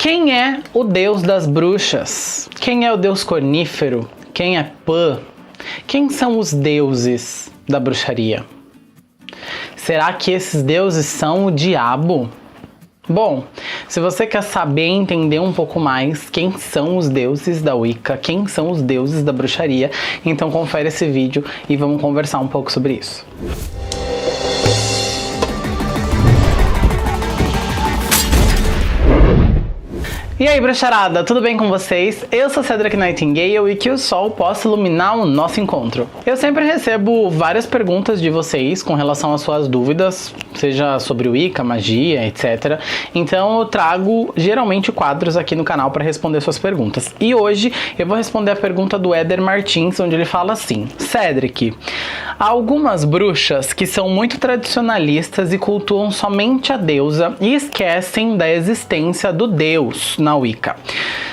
Quem é o deus das bruxas? Quem é o deus cornífero? Quem é Pan? Quem são os deuses da bruxaria? Será que esses deuses são o diabo? Bom, se você quer saber e entender um pouco mais quem são os deuses da Wicca, quem são os deuses da bruxaria, então confere esse vídeo e vamos conversar um pouco sobre isso. E aí, bruxarada, tudo bem com vocês? Eu sou Cedric Nightingale e que o sol possa iluminar o nosso encontro. Eu sempre recebo várias perguntas de vocês com relação às suas dúvidas, seja sobre Wicca, magia, etc. Então eu trago geralmente quadros aqui no canal para responder suas perguntas. E hoje eu vou responder a pergunta do Éder Martins, onde ele fala assim: Cedric, há algumas bruxas que são muito tradicionalistas e cultuam somente a deusa e esquecem da existência do deus na Wicca,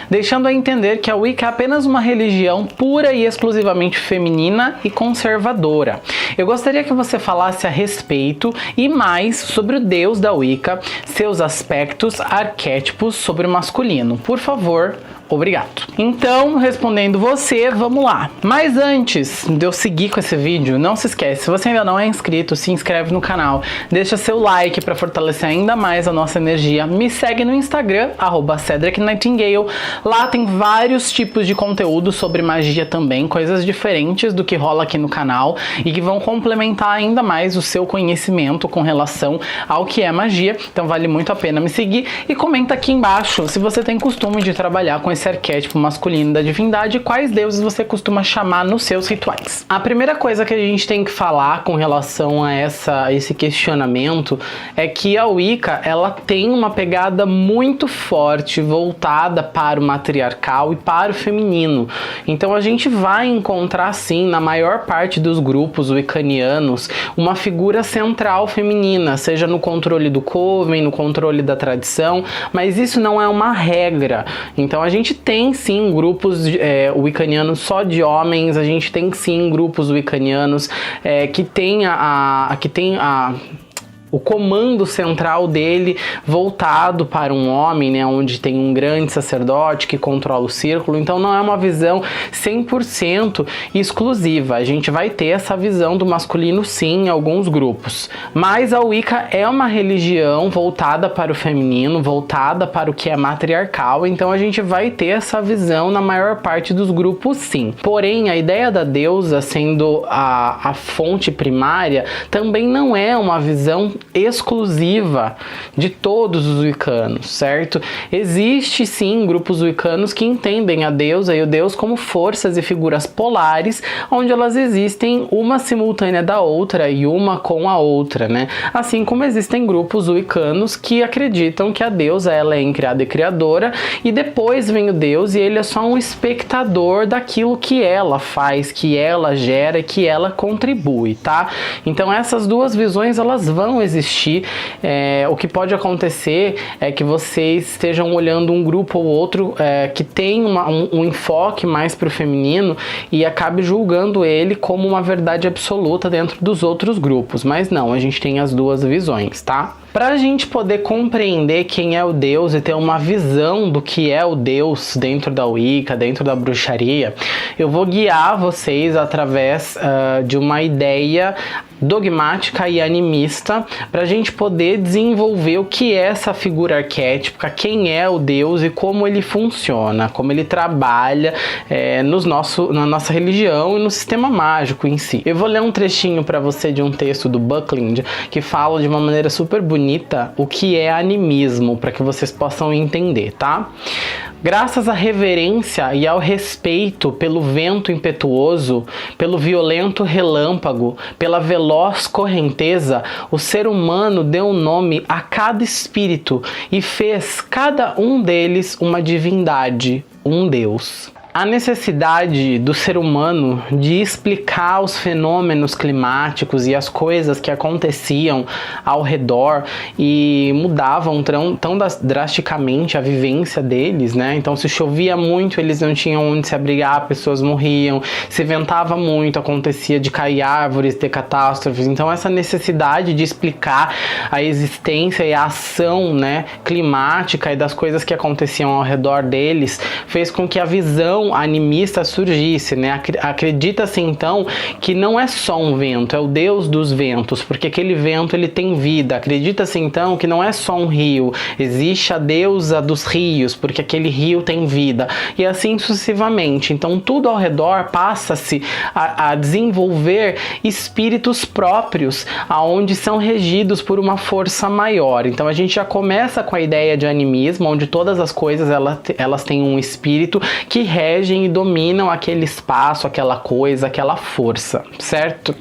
deixando a entender que a Wicca é apenas uma religião pura e exclusivamente feminina e conservadora. Eu gostaria que você falasse a respeito e mais sobre o deus da Wicca, seus aspectos, arquétipos sobre o masculino. Por favor, obrigado. Então, respondendo você, vamos lá. Mas antes de eu seguir com esse vídeo, não se esquece, se você ainda não é inscrito, se inscreve no canal, deixa seu like para fortalecer ainda mais a nossa energia. Me segue no Instagram, @CedricNightingale. Lá tem vários tipos de conteúdo sobre magia também, coisas diferentes do que rola aqui no canal e que vão complementar ainda mais o seu conhecimento com relação ao que é magia. Então vale muito a pena me seguir e comenta aqui embaixo se você tem costume de trabalhar com esse arquétipo masculino da divindade e quais deuses você costuma chamar nos seus rituais. A primeira coisa que a gente tem que falar com relação a esse questionamento é que a Wicca, ela tem uma pegada muito forte voltada para o matriarcal e para o feminino. Então a gente vai encontrar sim na maior parte dos grupos wiccanianos uma figura central feminina, seja no controle do coven, no controle da tradição, mas isso não é uma regra. Então a gente tem sim grupos wiccanianos só de homens, a gente tem sim grupos wiccanianos que tem o comando central dele voltado para um homem, né, onde tem um grande sacerdote que controla o círculo. Então não é uma visão 100% exclusiva. A gente vai ter essa visão do masculino sim em alguns grupos. Mas a Wicca é uma religião voltada para o feminino, voltada para o que é matriarcal. Então a gente vai ter essa visão na maior parte dos grupos sim. Porém, a ideia da deusa sendo a fonte primária também não é uma visão exclusiva de todos os wiccanos, certo? Existe sim grupos wiccanos que entendem a deusa e o deus como forças e figuras polares, onde elas existem uma simultânea da outra e uma com a outra, né? Assim como existem grupos wiccanos que acreditam que a deusa ela é incriada e criadora e depois vem o deus e ele é só um espectador daquilo que ela faz, que ela gera e que ela contribui, tá? Então essas duas visões elas vão existir. O que pode acontecer é que vocês estejam olhando um grupo ou outro que tem um enfoque mais para o feminino e acabe julgando ele como uma verdade absoluta dentro dos outros grupos, mas não, a gente tem as duas visões, tá? Para a gente poder compreender quem é o deus e ter uma visão do que é o deus dentro da Wicca, dentro da bruxaria, eu vou guiar vocês através de uma ideia dogmática e animista para a gente poder desenvolver o que é essa figura arquétipica, quem é o deus e como ele funciona, como ele trabalha na nossa religião e no sistema mágico em si. Eu vou ler um trechinho para você de um texto do Buckland que fala de uma maneira super bonita o que é animismo, para que vocês possam entender, tá? Graças à reverência e ao respeito pelo vento impetuoso, pelo violento relâmpago, pela veloz correnteza, o ser humano deu nome a cada espírito e fez cada um deles uma divindade, um deus. a necessidade do ser humano de explicar os fenômenos climáticos e as coisas que aconteciam ao redor e mudavam tão drasticamente a vivência deles, né? Então, se chovia muito, eles não tinham onde se abrigar, pessoas morriam. Se ventava muito, acontecia de cair árvores, ter catástrofes. Então, essa necessidade de explicar a existência e a ação, né, climática e das coisas que aconteciam ao redor deles fez com que a visão animista surgisse, né? Acredita-se então que não é só um vento, é o deus dos ventos, porque aquele vento ele tem vida. Acredita-se então que não é só um rio, existe a deusa dos rios, porque aquele rio tem vida, e assim sucessivamente. Então tudo ao redor passa-se a desenvolver espíritos próprios, aonde são regidos por uma força maior. Então a gente já começa com a ideia de animismo, onde todas as coisas elas têm um espírito que regem e dominam aquele espaço, aquela coisa, aquela força, certo?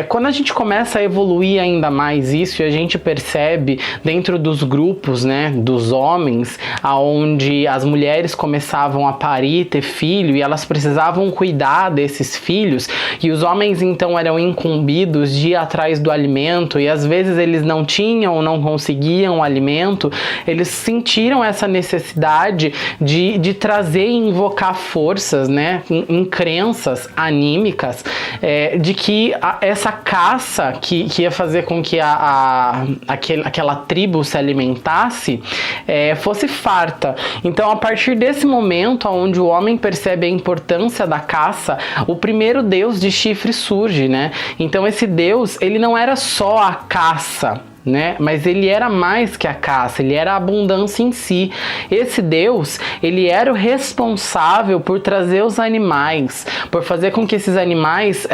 Quando a gente começa a evoluir ainda mais isso, e a gente percebe dentro dos grupos, né, dos homens, aonde as mulheres começavam a parir, ter filho, e elas precisavam cuidar desses filhos, e os homens então eram incumbidos de ir atrás do alimento, e às vezes eles não tinham ou não conseguiam o alimento, eles sentiram essa necessidade de trazer e invocar forças, né, em crenças anímicas, de que essa caça que ia fazer com que aquela tribo se alimentasse fosse farta. Então, a partir desse momento, onde o homem percebe a importância da caça, o primeiro deus de chifre surge, né? Então, esse deus, ele não era só a caça, né? Mas ele era mais que a caça, ele era a abundância em si. Esse Deus, ele era o responsável por trazer os animais, por fazer com que esses animais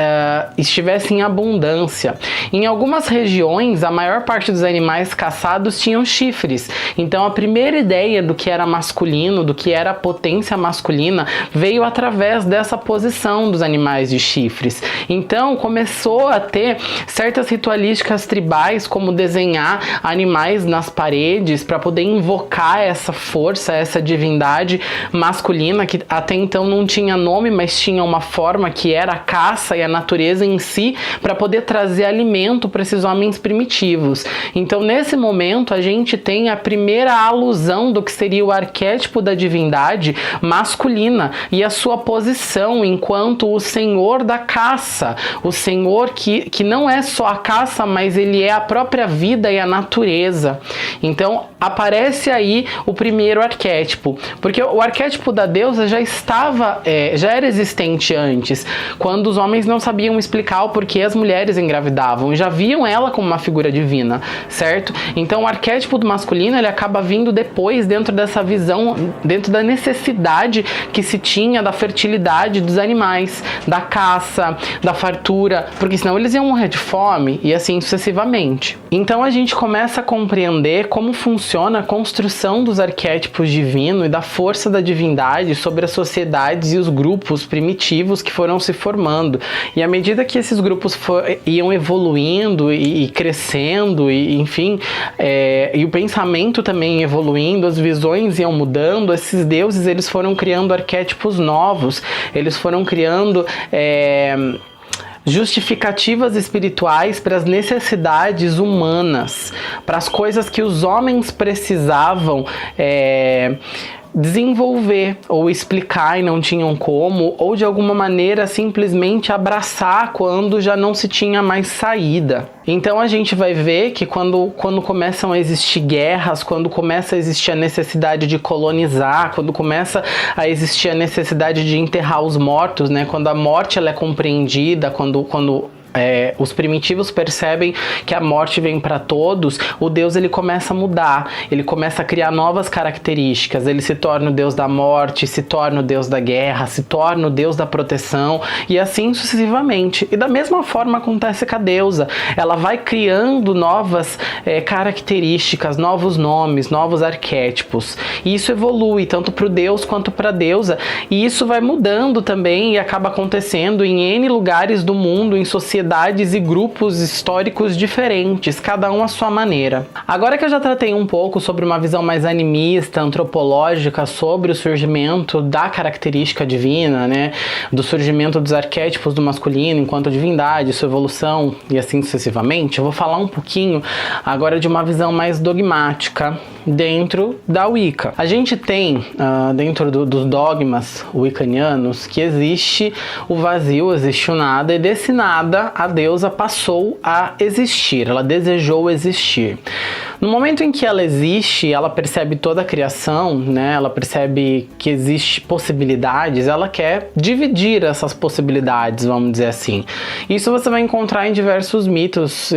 estivessem em abundância. Em algumas regiões, a maior parte dos animais caçados tinham chifres. Então a primeira ideia do que era masculino, do que era a potência masculina, veio através dessa posição dos animais de chifres. Então começou a ter certas ritualísticas tribais, como desenhar animais nas paredes para poder invocar essa força, essa divindade masculina que até então não tinha nome, mas tinha uma forma, que era a caça e a natureza em si, para poder trazer alimento para esses homens primitivos. Então nesse momento a gente tem a primeira alusão do que seria o arquétipo da divindade masculina e a sua posição enquanto o senhor da caça, o senhor que não é só a caça, mas ele é a própria vida e a natureza. Então aparece aí o primeiro arquétipo, porque o arquétipo da deusa já era existente antes, quando os homens não sabiam explicar o porquê as mulheres engravidavam, já viam ela como uma figura divina, certo? Então o arquétipo do masculino, ele acaba vindo depois, dentro dessa visão, dentro da necessidade que se tinha da fertilidade dos animais, da caça, da fartura, porque senão eles iam morrer de fome, e assim sucessivamente. Então a gente começa a compreender como funciona a construção dos arquétipos divinos e da força da divindade sobre as sociedades e os grupos primitivos que foram se formando. E à medida que esses grupos iam evoluindo e crescendo, e enfim, e o pensamento também evoluindo, as visões iam mudando, esses deuses eles foram criando arquétipos novos, eles foram criando justificativas espirituais para as necessidades humanas, para as coisas que os homens precisavam desenvolver ou explicar e não tinham como, ou de alguma maneira simplesmente abraçar quando já não se tinha mais saída. Então a gente vai ver que quando começam a existir guerras, quando começa a existir a necessidade de colonizar, quando começa a existir a necessidade de enterrar os mortos, né? Quando a morte ela é compreendida, quando os primitivos percebem que a morte vem para todos, o Deus ele começa a mudar, ele começa a criar novas características, ele se torna o Deus da morte, se torna o Deus da guerra, se torna o Deus da proteção, e assim sucessivamente. E da mesma forma acontece com a deusa, ela vai criando novas características, novos nomes, novos arquétipos, e isso evolui tanto para o Deus quanto para a deusa, e isso vai mudando também e acaba acontecendo em N lugares do mundo, em sociedades sociedades e grupos históricos diferentes, cada um à sua maneira. Agora que eu já tratei um pouco sobre uma visão mais animista, antropológica, sobre o surgimento da característica divina, né, do surgimento dos arquétipos do masculino enquanto divindade, sua evolução e assim sucessivamente, eu vou falar um pouquinho agora de uma visão mais dogmática dentro da Wicca. A gente tem dentro dos dogmas wiccanianos que existe o vazio, existe o nada, e desse nada a deusa passou a existir, ela desejou existir. No momento em que ela existe, ela percebe toda a criação, né? Ela percebe que existe possibilidades, ela quer dividir essas possibilidades, vamos dizer assim. Isso você vai encontrar em diversos mitos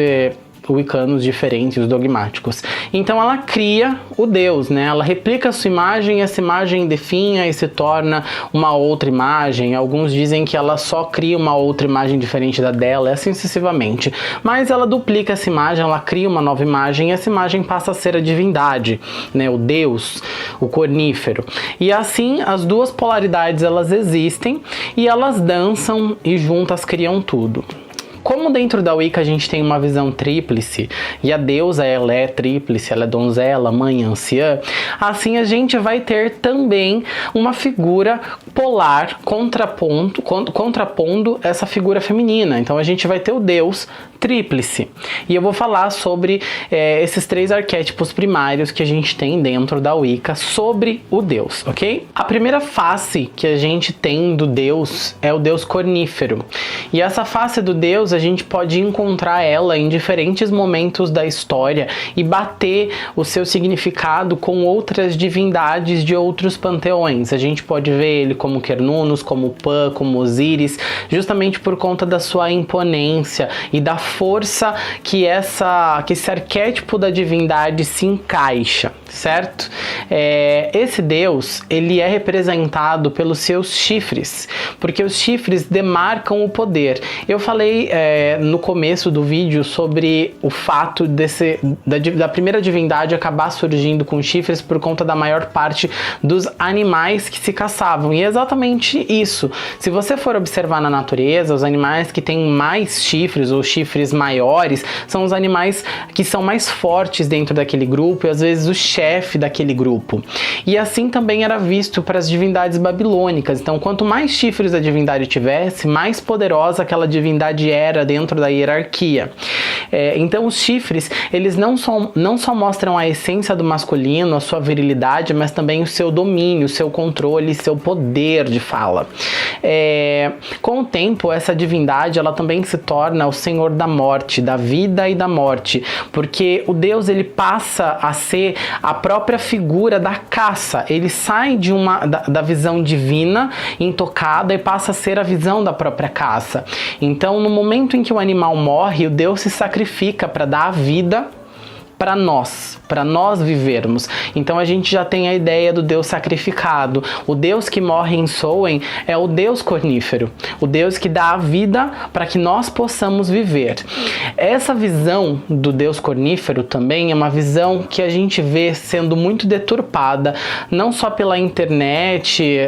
wiccanos diferentes, dogmáticos. Então ela cria o Deus, né? Ela replica a sua imagem, essa imagem definha e se torna uma outra imagem. Alguns dizem que ela só cria uma outra imagem diferente da dela, assim sucessivamente. Mas ela duplica essa imagem, ela cria uma nova imagem e essa imagem passa a ser a divindade, né? O Deus, o cornífero. E assim as duas polaridades elas existem e elas dançam e juntas criam tudo. Como dentro da Wicca a gente tem uma visão tríplice, e a deusa ela é tríplice, ela é donzela, mãe, anciã, assim a gente vai ter também uma figura polar contrapondo essa figura feminina. Então a gente vai ter o deus tríplice. E eu vou falar sobre esses três arquétipos primários que a gente tem dentro da Wicca sobre o deus, ok? A primeira face que a gente tem do deus é o deus cornífero. E essa face do deus a gente pode encontrar ela em diferentes momentos da história e bater o seu significado com outras divindades de outros panteões. A gente pode ver ele como Cernunnos, como Pan, como Osíris, justamente por conta da sua imponência e da força que esse arquétipo da divindade se encaixa, certo? Esse deus, ele é representado pelos seus chifres, porque os chifres demarcam o poder. Eu falei no começo do vídeo sobre o fato da primeira divindade acabar surgindo com chifres por conta da maior parte dos animais que se caçavam, e é exatamente isso. Se você for observar na natureza, os animais que têm mais chifres ou chifres maiores são os animais que são mais fortes dentro daquele grupo e às vezes o chefe daquele grupo. E assim também era visto para as divindades babilônicas. Então, quanto mais chifres a divindade tivesse, mais poderosa aquela divindade era dentro da hierarquia. Então, os chifres, eles não só mostram a essência do masculino, a sua virilidade, mas também o seu domínio, o seu controle, seu poder de fala. Com o tempo, essa divindade, ela também se torna o senhor da morte, da vida e da morte, porque o deus, ele passa a ser a própria figura da caça. Ele sai da visão divina, intocada, e passa a ser a visão da própria caça. Então, no momento em que o animal morre, o deus se sacrifica para dar a vida para nós vivermos. Então a gente já tem a ideia do Deus sacrificado. O Deus que morre em Samhain é o Deus cornífero, o Deus que dá a vida para que nós possamos viver. Essa visão do Deus cornífero também é uma visão que a gente vê sendo muito deturpada, não só pela internet,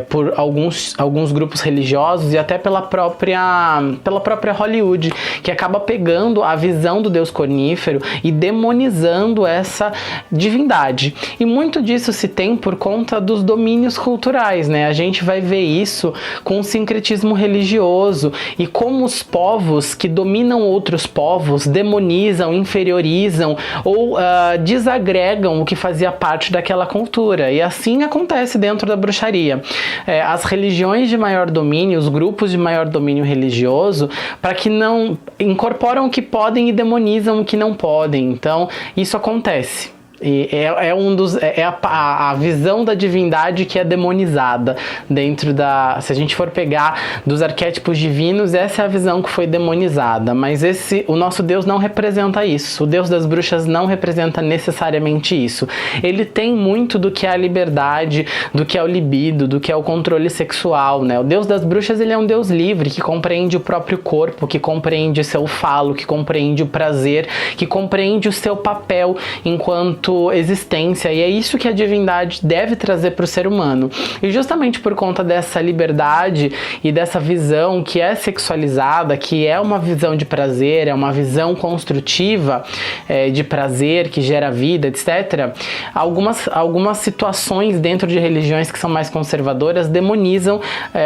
por alguns grupos religiosos e até pela própria Hollywood, que acaba pegando a visão do Deus cornífero e demonizando essa divindade. E muito disso se tem por conta dos domínios culturais, né? A gente vai ver isso com o sincretismo religioso e como os povos que dominam outros povos demonizam, inferiorizam ou desagregam o que fazia parte daquela cultura. E assim acontece dentro da bruxaria. As religiões de maior domínio, os grupos de maior domínio religioso, para que não incorporam o que podem e demonizam o que não podem. Então, isso acontece. E a visão da divindade que é demonizada dentro se a gente for pegar dos arquétipos divinos, essa é a visão que foi demonizada, mas o nosso Deus não representa isso. O Deus das bruxas não representa necessariamente isso. Ele tem muito do que é a liberdade, do que é o libido, do que é o controle sexual, né? O Deus das bruxas, ele é um Deus livre, que compreende o próprio corpo, que compreende o seu falo, que compreende o prazer, que compreende o seu papel enquanto enquanto existência, e é isso que a divindade deve trazer para o ser humano. E justamente por conta dessa liberdade e dessa visão que é sexualizada, que é uma visão de prazer, é uma visão construtiva de prazer, que gera vida, etc., algumas situações dentro de religiões que são mais conservadoras demonizam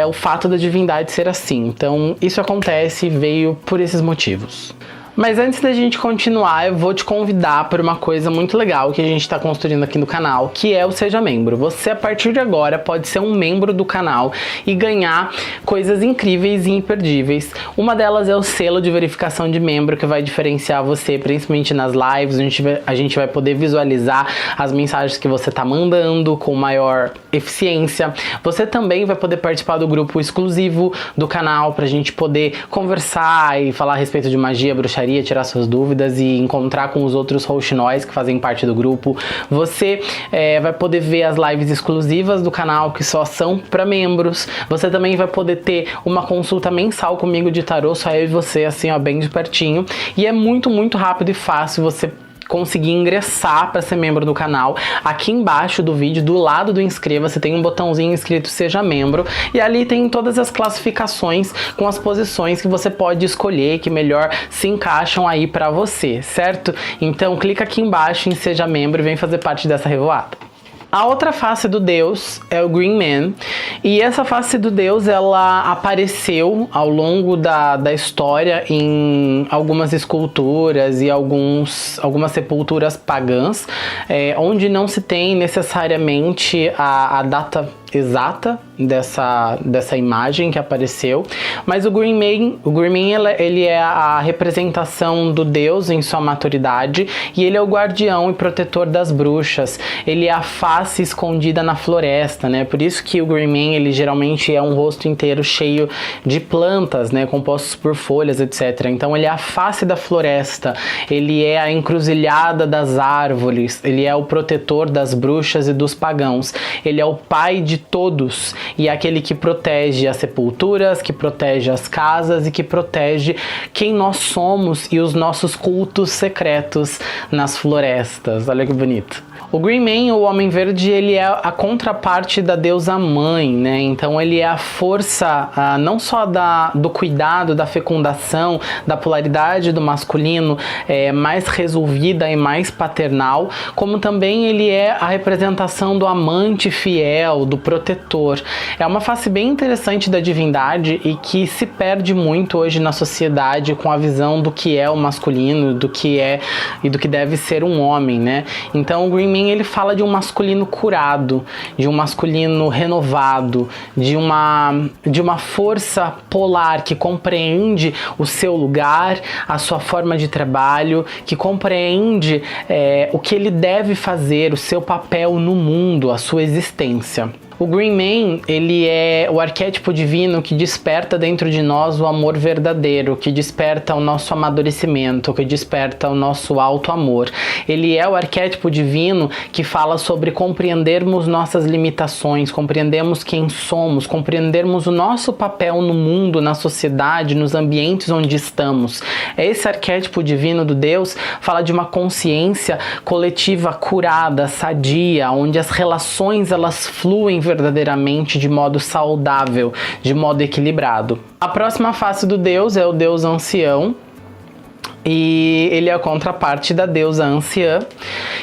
o fato da divindade ser assim. Então isso acontece e veio por esses motivos. Mas antes da gente continuar, eu vou te convidar para uma coisa muito legal que a gente está construindo aqui no canal, que é o Seja Membro. Você, a partir de agora, pode ser um membro do canal e ganhar coisas incríveis e imperdíveis. Uma delas é o selo de verificação de membro, que vai diferenciar você, principalmente nas lives. A gente vai poder visualizar as mensagens que você está mandando com maior eficiência. Você também vai poder participar do grupo exclusivo do canal, para a gente poder conversar e falar a respeito de magia, bruxaria, tirar suas dúvidas e encontrar com os outros roxinóis que fazem parte do grupo. Você vai poder ver as lives exclusivas do canal, que só são para membros. Você também vai poder ter uma consulta mensal comigo de tarô, só eu e você, assim, ó, bem de pertinho. E é muito, muito rápido e fácil você conseguir ingressar para ser membro do canal. Aqui embaixo do vídeo, do lado do inscreva-se, tem um botãozinho escrito Seja Membro, e ali tem todas as classificações com as posições que você pode escolher, que melhor se encaixam aí para você, certo? Então clica aqui embaixo em Seja Membro e vem fazer parte dessa revoada. A outra face do deus é o Green Man, e essa face do deus, ela apareceu ao longo da história em algumas esculturas e algumas sepulturas pagãs, onde não se tem necessariamente a data exata dessa imagem que apareceu, mas o Green Man ele é a representação do deus em sua maturidade, e ele é o guardião e protetor das bruxas. Ele é a face escondida na floresta, né? Por isso que o Green Man, ele geralmente é um rosto inteiro cheio de plantas, né, compostos por folhas, etc. Então ele é a face da floresta, ele é a encruzilhada das árvores, ele é o protetor das bruxas e dos pagãos, ele é o pai de todos, e é aquele que protege as sepulturas, que protege as casas e que protege quem nós somos e os nossos cultos secretos nas florestas. Olha que bonito. O Green Man, o Homem Verde, ele é a contraparte da deusa mãe, né? Então ele é a força não só do cuidado, da fecundação, da polaridade do masculino mais resolvida e mais paternal, como também ele é a representação do amante fiel, do protetor. É uma face bem interessante da divindade e que se perde muito hoje na sociedade com a visão do que é o masculino, do que é e do que deve ser um homem, né? Então o Green Man, ele fala de um masculino curado, de um masculino renovado, de uma força polar que compreende o seu lugar, a sua forma de trabalho, que compreende o que ele deve fazer, o seu papel no mundo, a sua existência. O Green Man, ele é o arquétipo divino que desperta dentro de nós o amor verdadeiro, que desperta o nosso amadurecimento, que desperta o nosso alto amor. Ele é o arquétipo divino que fala sobre compreendermos nossas limitações, compreendermos quem somos, compreendermos o nosso papel no mundo, na sociedade, nos ambientes onde estamos. Esse arquétipo divino do Deus fala de uma consciência coletiva curada, sadia, onde as relações elas fluem verdadeiramente de modo saudável, de modo equilibrado. A próxima face do deus é o deus ancião, e ele é a contraparte da deusa anciã,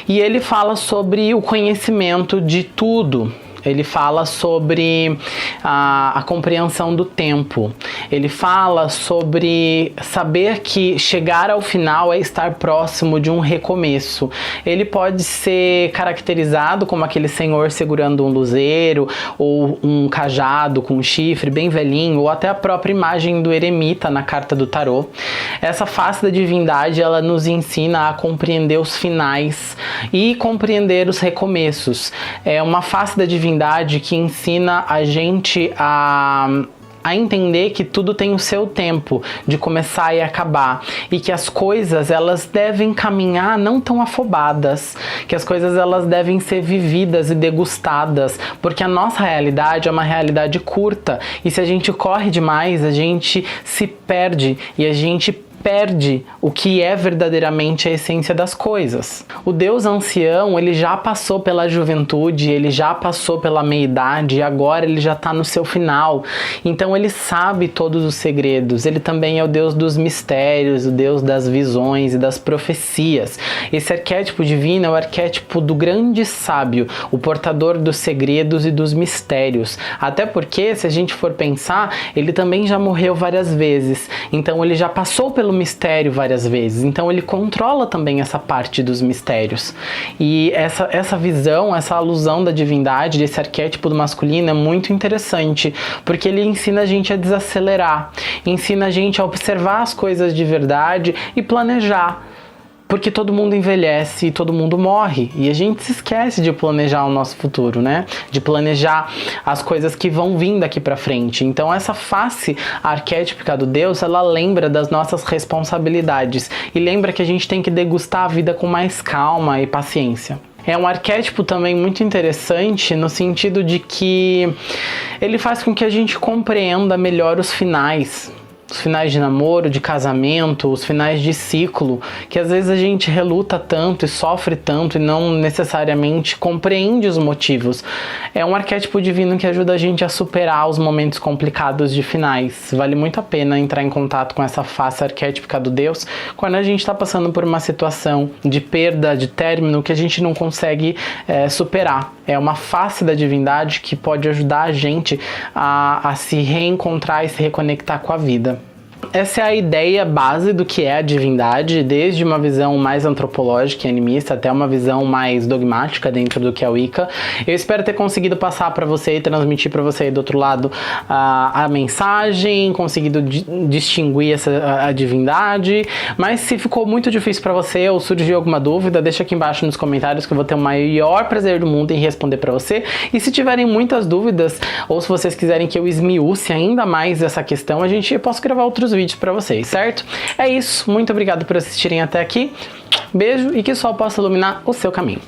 e ele fala sobre o conhecimento de tudo. Ele fala sobre a compreensão do tempo. Ele fala sobre saber que chegar ao final é estar próximo de um recomeço. Ele pode ser caracterizado como aquele senhor segurando um luzeiro, ou um cajado com um chifre bem velhinho, ou até a própria imagem do eremita na carta do tarô. Essa face da divindade, ela nos ensina a compreender os finais e compreender os recomeços. É uma face da divindade que ensina a gente a entender que tudo tem o seu tempo de começar e acabar, e que as coisas elas devem caminhar não tão afobadas, que as coisas elas devem ser vividas e degustadas, porque a nossa realidade é uma realidade curta, e se a gente corre demais, a gente se perde e a gente perde o que é verdadeiramente a essência das coisas. O Deus ancião, ele já passou pela juventude, ele já passou pela meia-idade e agora ele já está no seu final. Então ele sabe todos os segredos. Ele também é o Deus dos mistérios, o Deus das visões e das profecias. Esse arquétipo divino é o arquétipo do grande sábio, o portador dos segredos e dos mistérios. Até porque, se a gente for pensar, ele também já morreu várias vezes. Então ele já passou pelo mistério várias vezes. Então ele controla também essa parte dos mistérios. E essa visão, essa alusão da divindade, desse arquétipo do masculino é muito interessante, porque ele ensina a gente a desacelerar, ensina a gente a observar as coisas de verdade e planejar. Porque todo mundo envelhece e todo mundo morre. E a gente se esquece de planejar o nosso futuro, né? De planejar as coisas que vão vir daqui pra frente. Então essa face arquétipica do Deus, ela lembra das nossas responsabilidades. E lembra que a gente tem que degustar a vida com mais calma e paciência. É um arquétipo também muito interessante no sentido de que ele faz com que a gente compreenda melhor os finais de namoro, de casamento, os finais de ciclo, que às vezes a gente reluta tanto e sofre tanto e não necessariamente compreende os motivos. É um arquétipo divino que ajuda a gente a superar os momentos complicados de finais. Vale muito a pena entrar em contato com essa face arquétipica do Deus quando a gente está passando por uma situação de perda, de término, que a gente não consegue superar. É uma face da divindade que pode ajudar a gente a se reencontrar e se reconectar com a vida. Essa é a ideia base do que é a divindade, desde uma visão mais antropológica e animista até uma visão mais dogmática dentro do que é o Wicca. Eu espero ter conseguido passar para você e transmitir para você aí do outro lado a mensagem, conseguido distinguir a divindade, mas se ficou muito difícil para você ou surgiu alguma dúvida, deixa aqui embaixo nos comentários que eu vou ter o maior prazer do mundo em responder para você. E se tiverem muitas dúvidas ou se vocês quiserem que eu esmiúce ainda mais essa questão, eu posso gravar outros vídeos para vocês, certo? É isso, muito obrigado por assistirem até aqui, beijo e que o sol possa iluminar o seu caminho.